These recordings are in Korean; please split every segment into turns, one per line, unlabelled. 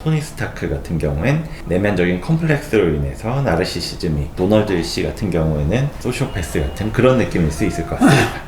토니 스타크 같은 경우엔 내면적인 컴플렉스로 인해서 나르시시즘이, 도널드 씨 같은 경우에는 소시오패스 같은 그런 느낌일 수 있을 것 같습니다.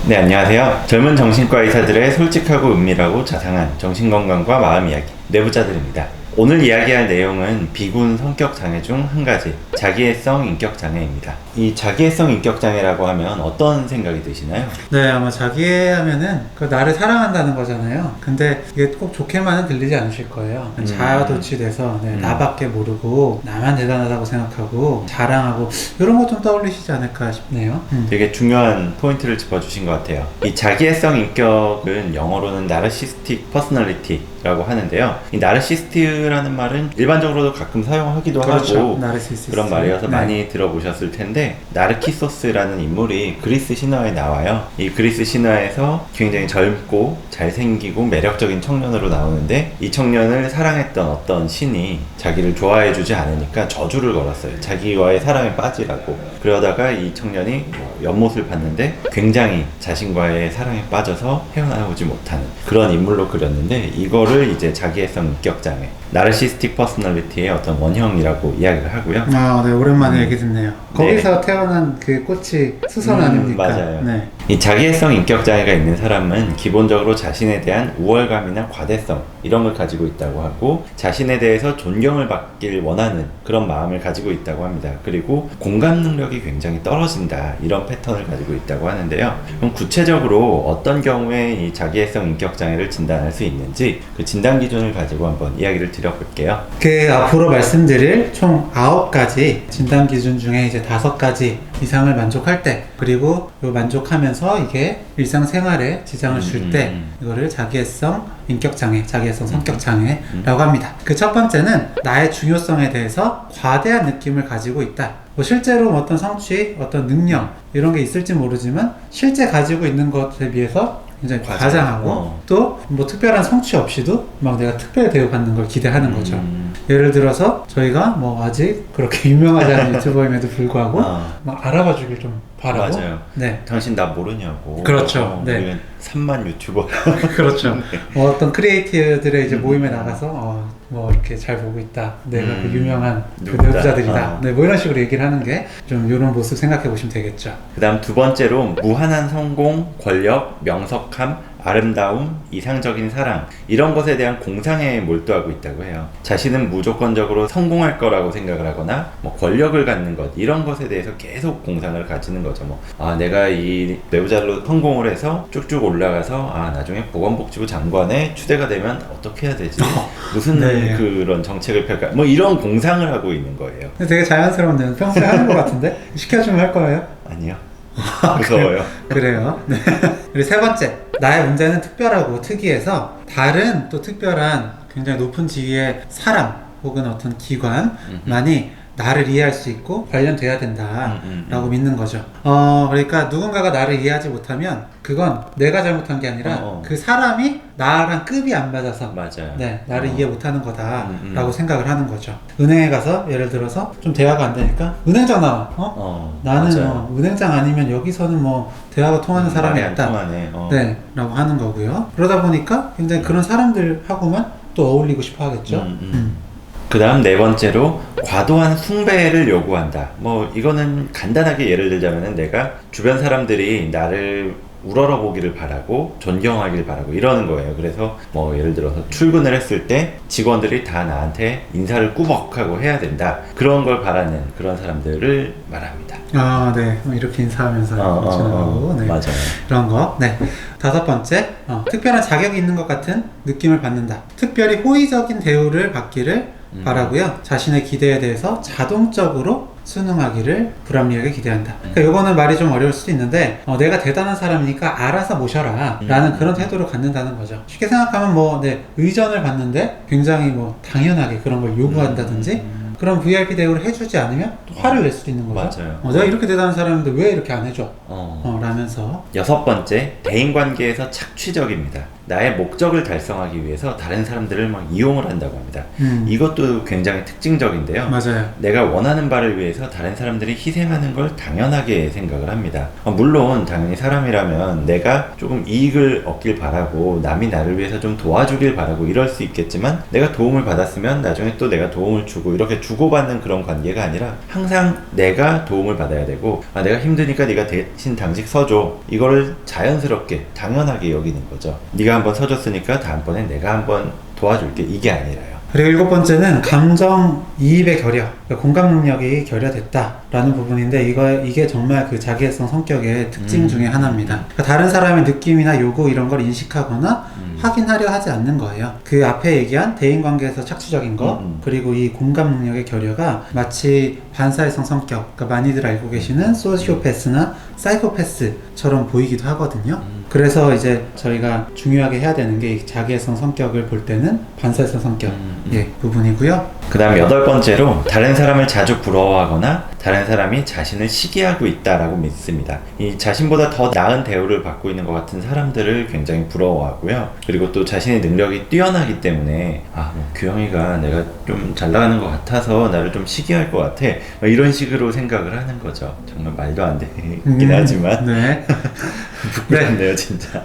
네, 안녕하세요. 젊은 정신과 의사들의 솔직하고 은밀하고 자상한 정신건강과 마음 이야기, 내부자들입니다. 오늘 이야기할 내용은 비군 성격장애 중 한 가지, 자기애성 인격장애입니다. 이 자기애성 인격장애라고 하면 어떤 생각이 드시나요?
네, 아마 자기애하면은 나를 사랑한다는 거잖아요. 근데 이게 꼭 좋게만은 들리지 않으실 거예요. 자아도취돼서 나밖에 모르고 나만 대단하다고 생각하고 자랑하고 이런 거 좀 떠올리시지 않을까 싶네요.
되게 중요한 포인트를 짚어주신 것 같아요. 이 자기애성 인격은 영어로는 나르시스틱 퍼스널리티라고 하는데요. 이 나르시스트라는 말은 일반적으로도 가끔 사용하기도
그렇죠.
하고
나르시시스트.
그런 말이어서
네.
많이 들어보셨을 텐데, 나르키소스라는 인물이 그리스 신화에 나와요. 이 그리스 신화에서 굉장히 젊고 잘생기고 매력적인 청년으로 나오는데, 이 청년을 사랑했던 어떤 신이 자기를 좋아해주지 않으니까 저주를 걸었어요. 자기와의 사랑에 빠지라고. 그러다가 이 청년이 연못을 봤는데 굉장히 자신과의 사랑에 빠져서 헤어나오지 못하는 그런 인물로 그렸는데, 이거를 이제 자기애성 인격장애, 나르시스틱 퍼스널리티의 어떤 원형이라고 이야기를 하고요.
아, 네, 오랜만에 얘기 듣네요. 거기서 태어난 그 꽃이 수선 아닙니까?
맞아요.
네.
이 자기애성 인격장애가 있는 사람은 기본적으로 자신에 대한 우월감이나 과대성, 이런 걸 가지고 있다고 하고, 자신에 대해서 존경을 받길 원하는 그런 마음을 가지고 있다고 합니다. 그리고 공감 능력이 굉장히 떨어진다, 이런 패턴을 가지고 있다고 하는데요. 그럼 구체적으로 어떤 경우에 이 자기애성 인격장애를 진단할 수 있는지 그 진단 기준을 가지고 한번 이야기를 드려볼게요.
앞으로 말씀드릴 총 9가지 진단 기준 중에 이제 5가지 이상을 만족할 때, 그리고 요 만족하면서 이게 일상생활에 지장을 줄 때, 이거를 자기애성 인격장애, 자기애성 성격장애라고 합니다. 그 첫 번째는 나의 중요성에 대해서 과대한 느낌을 가지고 있다. 실제로 어떤 성취, 어떤 능력 이런 게 있을지 모르지만 실제 가지고 있는 것에 비해서 굉장히 과장하고 또 뭐 특별한 성취 없이도 막 내가 특별 대우받는 걸 기대하는 거죠. 예를 들어서 저희가 뭐 아직 그렇게 유명하지 않은 유튜버임에도 불구하고 막 알아봐 주길 좀 바라고.
맞아요.
네.
당신 나 모르냐고.
그렇죠. 네.
우리는 3만 유튜버.
그렇죠. 어떤 크리에이티브들의 이제 모임에 나가서 뭐 이렇게 잘 보고 있다. 내가 그 유명한 그 내부자들이다. 네, 뭐 이런 식으로 얘기를 하는 게 좀 이런 모습 생각해 보시면 되겠죠.
그 다음 두 번째로 무한한 성공, 권력, 명석함, 아름다움, 이상적인 사랑, 이런 것에 대한 공상에 몰두하고 있다고 해요. 자신은 무조건적으로 성공할 거라고 생각을 하거나 뭐 권력을 갖는 것, 이런 것에 대해서 계속 공상을 가지는 거죠. 내가 이 내부자로 성공을 해서 쭉쭉 올라가서 나중에 보건복지부 장관에 추대가 되면 어떻게 해야 되지? 무슨
네.
그런 정책을 펼까? 뭐 이런 공상을 하고 있는 거예요.
근데 되게 자연스러운데요. 평소에 하는 것 같은데? 시켜주면 할 거예요?
아니요. 무서워요.
그래요. 네. 그리고 세 번째, 나의 문제는 특별하고 특이해서 다른 또 특별한 굉장히 높은 지위의 사람 혹은 어떤 기관만이 나를 이해할 수 있고 관련돼야 된다라고 믿는 거죠. 그러니까 누군가가 나를 이해하지 못하면 그건 내가 잘못한 게 아니라 그 사람이 나랑 급이 안 맞아서
맞아요.
네, 나를 이해 못하는 거다라고 생각을 하는 거죠. 은행에 가서 예를 들어서 좀 대화가 안 되니까 은행장 나와. 나는 은행장 아니면 여기서는 뭐 대화가 통하는 사람이 없다. 네, 라고 하는 거고요. 그러다 보니까 굉장히 그런 사람들하고만 또 어울리고 싶어 하겠죠.
그 다음 네 번째로 과도한 숭배를 요구한다. 이거는 간단하게 예를 들자면은 내가 주변 사람들이 나를 우러러보기를 바라고 존경하길 바라고 이러는 거예요. 그래서 예를 들어서 출근을 했을 때 직원들이 다 나한테 인사를 꾸벅하고 해야 된다. 그런 걸 바라는 그런 사람들을 말합니다.
네. 이렇게 인사하면서 지나가고 네.
맞아요.
그런 거. 네. 다섯 번째, 특별한 자격이 있는 것 같은 느낌을 받는다. 특별히 호의적인 대우를 받기를 바라고요. 자신의 기대에 대해서 자동적으로 순응하기를 불합리하게 기대한다. 그러니까 이거는 말이 좀 어려울 수도 있는데 내가 대단한 사람이니까 알아서 모셔라 라는 그런 태도를 갖는다는 거죠. 쉽게 생각하면 의전을 받는데 굉장히 당연하게 그런 걸 요구한다든지 그런 VIP 대우를 해주지 않으면 화를 낼 수도 있는 거죠.
맞아요.
내가 이렇게 대단한 사람인데 왜 이렇게 안 해줘? 라면서.
여섯 번째, 대인관계에서 착취적입니다. 나의 목적을 달성하기 위해서 다른 사람들을 막 이용을 한다고 합니다. 이것도 굉장히 특징적인데요.
맞아요.
내가 원하는 바를 위해서 다른 사람들이 희생하는 걸 당연하게 생각을 합니다. 물론 당연히 사람이라면 내가 조금 이익을 얻길 바라고 남이 나를 위해서 좀 도와주길 바라고 이럴 수 있겠지만, 내가 도움을 받았으면 나중에 또 내가 도움을 주고 이렇게 주고받는 그런 관계가 아니라 항상 내가 도움을 받아야 되고, 내가 힘드니까 네가 대신 당직 서줘, 이거를 자연스럽게 당연하게 여기는 거죠. 네가 한번 서줬으니까 다음번엔 내가 한번 도와줄게, 이게 아니라요.
그리고 7번째는 감정이입의 결여, 그러니까 공감 능력이 결여됐다라는 부분인데, 이게 정말 그 자기애성 성격의 특징 중에 하나입니다. 그러니까 다른 사람의 느낌이나 요구 이런 걸 인식하거나 확인하려 하지 않는 거예요. 그 앞에 얘기한 대인관계에서 착취적인 거, 그리고 이 공감 능력의 결여가 마치 반사회성 성격, 그러니까 많이들 알고 계시는 소시오패스나 사이코패스처럼 보이기도 하거든요. 그래서 이제 저희가 중요하게 해야 되는 게 이 자기애성 성격을 볼 때는 반사회성 성격 부분이고요.
그 다음 8번째로 다른 사람을 자주 부러워하거나 다른 사람이 자신을 시기하고 있다라고 믿습니다. 이 자신보다 더 나은 대우를 받고 있는 것 같은 사람들을 굉장히 부러워하고요. 그리고 또 자신의 능력이 뛰어나기 때문에 규영이가 내가 좀 잘 나가는 것 같아서 나를 좀 시기할 것 같아, 이런 식으로 생각을 하는 거죠. 정말 말도 안 되긴 하지만
네.
부끄럽네요 진짜.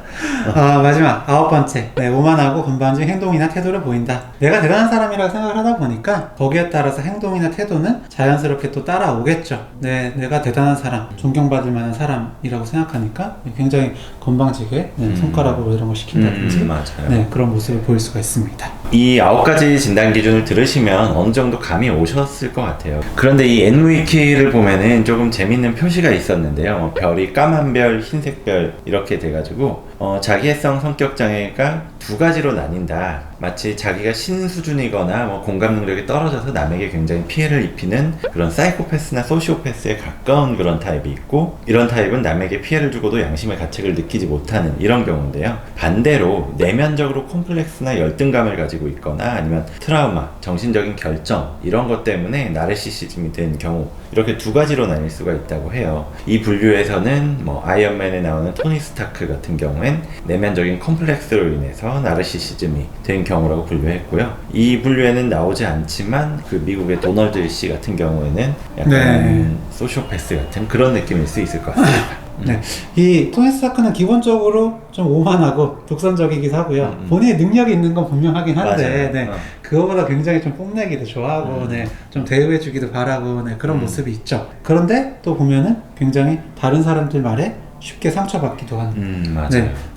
마지막 9번째, 오만하고 건방진 행동이나 태도를 보인다. 내가 대단한 사람이라고 생각을 하다 보니까 거기에 따라서 행동이나 태도는 자연스럽게 또 따라오겠죠. 내가 대단한 사람, 존경받을 만한 사람이라고 생각하니까 굉장히 건방지게 손가락으로 이런 걸 시킨다든지
맞아요.
그런 모습을 보일 수가 있습니다.
이 9가지 진단 기준을 들으시면 어느 정도 감이 오셨을 것 같아요. 그런데 이 NVK를 보면은 조금 재밌는 표시가 있었는데요. 별이 까만 별, 흰색 별 이렇게 돼가지고 자기애성 성격 장애가 2가지로 나뉜다. 마치 자기가 신 수준이거나 공감 능력이 떨어져서 남에게 굉장히 피해를 입히는 그런 사이코패스나 소시오패스에 가까운 그런 타입이 있고, 이런 타입은 남에게 피해를 주고도 양심의 가책을 느끼지 못하는 이런 경우인데요. 반대로 내면적으로 콤플렉스나 열등감을 가지고 있거나 아니면 트라우마, 정신적인 결정 이런 것 때문에 나르시시즘이 된 경우, 이렇게 2가지로 나뉠 수가 있다고 해요. 이 분류에서는 아이언맨에 나오는 토니 스타크 같은 경우엔 내면적인 콤플렉스로 인해서 나르시시즘이 된 경우라고 분류했고요. 이 분류에는 나오지 않지만 그 미국의 도널드 씨 같은 경우에는 약간 소시오패스 같은 그런 느낌일 수 있을 것 같습니다.
이 토니 스타크는 기본적으로 좀 오만하고 독선적이기도 하고요. 본인의 능력이 있는 건 분명하긴 한데, 그거보다 굉장히 좀 뽐내기도 좋아하고, 좀 대우해주기도 바라고, 그런 모습이 있죠. 그런데 또 보면은 굉장히 다른 사람들 말에 쉽게 상처받기도 하는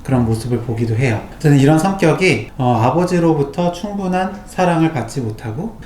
그런 모습을 보기도 해요. 저는 이런 성격이 아버지로부터 충분한 사랑을 받지 못하고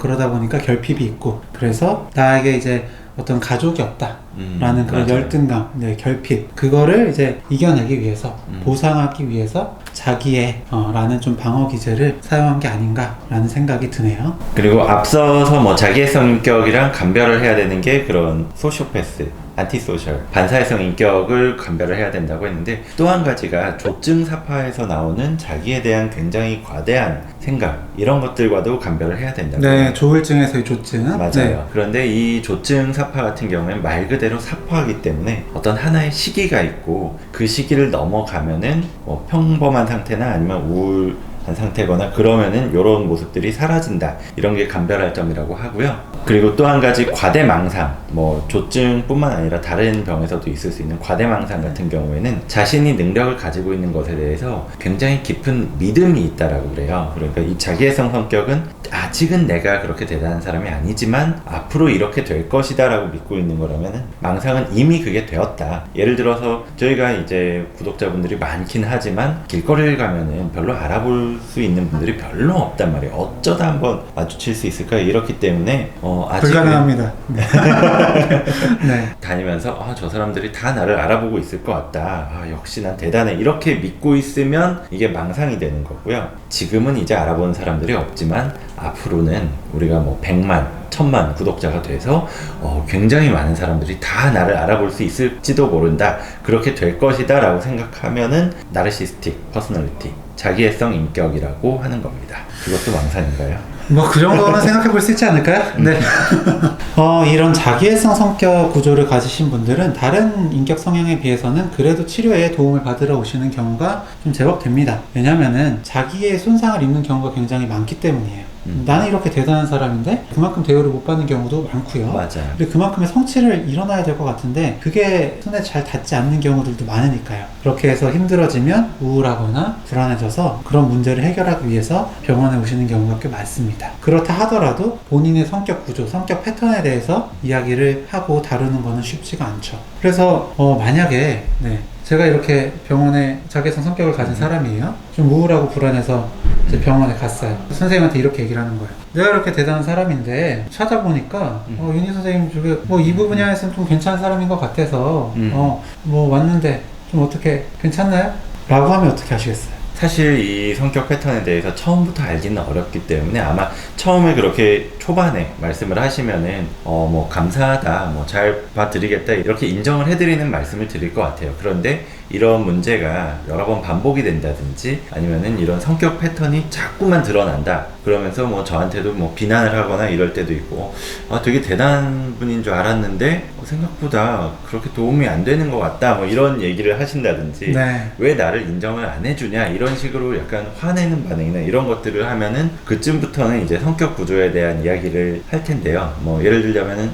그러다 보니까 결핍이 있고, 그래서 나에게 이제 어떤 가족이 없다라는 그런 열등감, 결핍, 그거를 이제 이겨내기 위해서 보상하기 위해서 자기의 라는 좀 방어 기제를 사용한 게 아닌가라는 생각이 드네요.
그리고 앞서서 자기애성 인격이랑 감별을 해야 되는 게 그런 소시오패스, 안티소셜, 반사회성 인격을 감별을 해야 된다고 했는데, 또 한 가지가 조증사파에서 나오는 자기에 대한 굉장히 과대한 생각, 이런 것들과도 감별을 해야 된다고 해요.
조울증에서의 조증.
맞아요. 그런데 이 조증사파 같은 경우에는 말 그대로 사파이기 때문에 어떤 하나의 시기가 있고, 그 시기를 넘어가면은 평범한 상태나 아니면 우울한 상태거나 그러면은 이런 모습들이 사라진다, 이런 게 감별할 점이라고 하고요. 그리고 또 한 가지 과대망상, 조증뿐만 아니라 다른 병에서도 있을 수 있는 과대망상 같은 경우에는 자신이 능력을 가지고 있는 것에 대해서 굉장히 깊은 믿음이 있다라고 그래요. 그러니까 이 자기애성 성격은 아직은 내가 그렇게 대단한 사람이 아니지만 앞으로 이렇게 될 것이다 라고 믿고 있는 거라면은 망상은 이미 그게 되었다. 예를 들어서 저희가 이제 구독자분들이 많긴 하지만 길거리를 가면은 별로 알아볼 수 있는 분들이 별로 없단 말이에요. 어쩌다 한번 마주칠 수 있을까? 이렇기 때문에 아직은
불가능합니다.
다니면서 저 사람들이 다 나를 알아보고 있을 것 같다. 역시 난 대단해. 이렇게 믿고 있으면 이게 망상이 되는 거고요. 지금은 이제 알아보는 사람들이 없지만 앞으로는 우리가 100만, 1000만 구독자가 돼서 굉장히 많은 사람들이 다 나를 알아볼 수 있을지도 모른다. 그렇게 될 것이다 라고 생각하면은 나르시스틱 퍼스널리티, 자기애성 인격이라고 하는 겁니다. 그것도 망상인가요?
뭐 그 정도는 생각해 볼 수 있지 않을까요? 네. 이런 자기애성 성격 구조를 가지신 분들은 다른 인격 성향에 비해서는 그래도 치료에 도움을 받으러 오시는 경우가 좀 제법 됩니다. 왜냐면은 자기의 손상을 입는 경우가 굉장히 많기 때문이에요. 나는 이렇게 대단한 사람인데 그만큼 대우를 못 받는 경우도 많고요.
맞아요.
그리고 그만큼의 성취를 이뤄놔야 될 것 같은데 그게 손에 잘 닿지 않는 경우들도 많으니까요. 그렇게 해서 힘들어지면 우울하거나 불안해져서 그런 문제를 해결하기 위해서 병원에 오시는 경우가 꽤 많습니다. 그렇다 하더라도 본인의 성격 구조, 성격 패턴에 대해서 이야기를 하고 다루는 거는 쉽지가 않죠. 그래서 만약에 제가 이렇게 병원에 자기애성 성격을 가진 사람이에요. 좀 우울하고 불안해서 이제 병원에 갔어요. 선생님한테 이렇게 얘기를 하는 거예요. 내가 이렇게 대단한 사람인데 찾아보니까 윤희 선생님 중에 뭐 이 분야에서는 좀 괜찮은 사람인 것 같아서 뭐 왔는데 좀 어떻게 괜찮나요? 라고 하면 어떻게 하시겠어요?
사실 이 성격 패턴에 대해서 처음부터 알기는 어렵기 때문에 아마 처음에 그렇게 초반에 말씀을 하시면은 뭐 감사하다, 뭐 잘 봐드리겠다 이렇게 인정을 해드리는 말씀을 드릴 것 같아요. 그런데 이런 문제가 여러 번 반복이 된다든지 아니면은 이런 성격 패턴이 자꾸만 드러난다 그러면서 뭐 저한테도 뭐 비난을 하거나 이럴 때도 있고 되게 대단한 분인 줄 알았는데 생각보다 그렇게 도움이 안 되는 것 같다 뭐 이런 얘기를 하신다든지 왜 나를 인정을 안 해주냐 이런 식으로 약간 화내는 반응이나 이런 것들을 하면은 그쯤부터는 이제 성격 구조에 대한 이야기를 할 텐데요. 뭐 예를 들자면은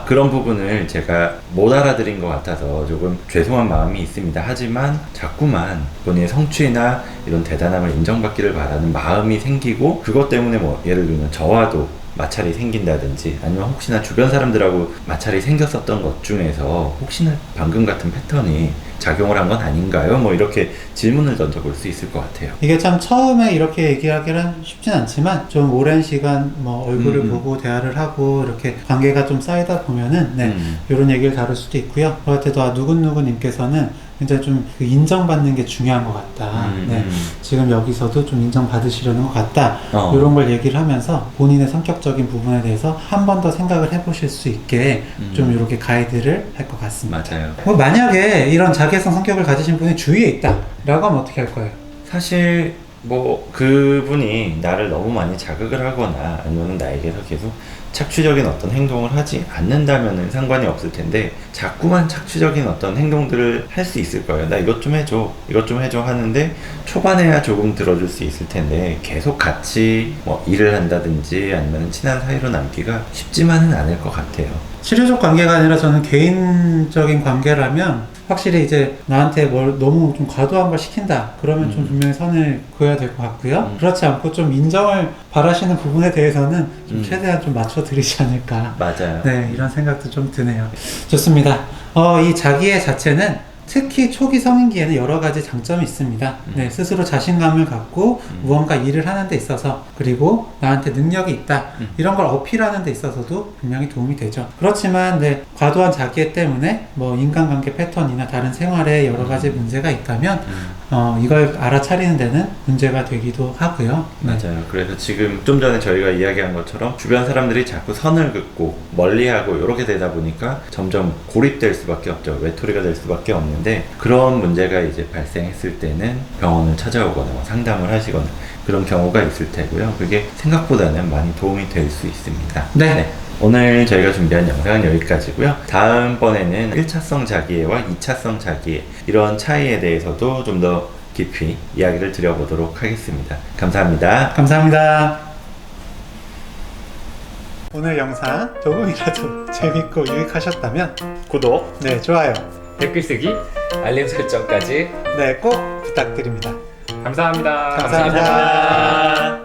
그런 부분을 제가 못 알아들인 것 같아서 조금 죄송한 마음이 있습니다. 하지만 자꾸만 본인의 성취나 이런 대단함을 인정받기를 바라는 마음이 생기고 그것 때문에 뭐 예를 들면 저와도 마찰이 생긴다든지 아니면 혹시나 주변 사람들하고 마찰이 생겼었던 것 중에서 혹시나 방금 같은 패턴이 작용을 한 건 아닌가요? 뭐 이렇게 질문을 던져볼 수 있을 것 같아요.
이게 참 처음에 이렇게 얘기하기는 쉽진 않지만 좀 오랜 시간 뭐 얼굴을 보고 대화를 하고 이렇게 관계가 좀 쌓이다 보면은 이런 얘기를 다룰 수도 있고요. 저한테도 누군누구님께서는 굉장히 좀 그 인정받는 게 중요한 것 같다. 지금 여기서도 좀 인정받으시려는 것 같다. 이런 걸 얘기를 하면서 본인의 성격적인 부분에 대해서 한 번 더 생각을 해보실 수 있게 좀 이렇게 가이드를 할 것 같습니다.
맞아요.
뭐 만약에 이런 자기애성 성격을 가지신 분이 주위에 있다 라고 하면 어떻게 할 거예요?
사실 뭐 그분이 나를 너무 많이 자극을 하거나 아니면 나에게서 계속 착취적인 어떤 행동을 하지 않는다면 상관이 없을 텐데 자꾸만 착취적인 어떤 행동들을 할 수 있을 거예요. 나 이것 좀 해줘 이것 좀 해줘 하는데 초반에야 조금 들어줄 수 있을 텐데 계속 같이 뭐 일을 한다든지 아니면 친한 사이로 남기가 쉽지만은 않을 것 같아요.
치료적 관계가 아니라 저는 개인적인 관계라면 확실히 이제 나한테 뭘 너무 좀 과도한 걸 시킨다 그러면 좀 분명히 선을 그어야 될 것 같고요. 그렇지 않고 좀 인정을 바라시는 부분에 대해서는 좀 최대한 좀 맞춰드리지 않을까.
맞아요.
네, 이런 생각도 좀 드네요. 좋습니다. 이 자기애 자체는 특히 초기 성인기에는 여러 가지 장점이 있습니다. 스스로 자신감을 갖고 무언가 일을 하는 데 있어서 그리고 나한테 능력이 있다 이런 걸 어필하는 데 있어서도 분명히 도움이 되죠. 그렇지만 과도한 자기애 때문에 뭐 인간관계 패턴이나 다른 생활에 여러 가지 문제가 있다면 이걸 알아차리는 데는 문제가 되기도 하고요.
맞아요. 그래서 지금 좀 전에 저희가 이야기한 것처럼 주변 사람들이 자꾸 선을 긋고 멀리하고 이렇게 되다 보니까 점점 고립될 수밖에 없죠. 외톨이가 될 수밖에 없는데 그런 문제가 이제 발생했을 때는 병원을 찾아오거나 상담을 하시거나 그런 경우가 있을 테고요. 그게 생각보다는 많이 도움이 될 수 있습니다. 네. 오늘 저희가 준비한 영상은 여기까지고요. 다음번에는 1차성 자기애와 2차성 자기애 이런 차이에 대해서도 좀 더 깊이 이야기를 드려보도록 하겠습니다. 감사합니다.
감사합니다. 오늘 영상 조금이라도 재밌고 유익하셨다면
구독,
좋아요,
댓글 쓰기, 알림 설정까지
꼭 부탁드립니다.
감사합니다.
감사합니다.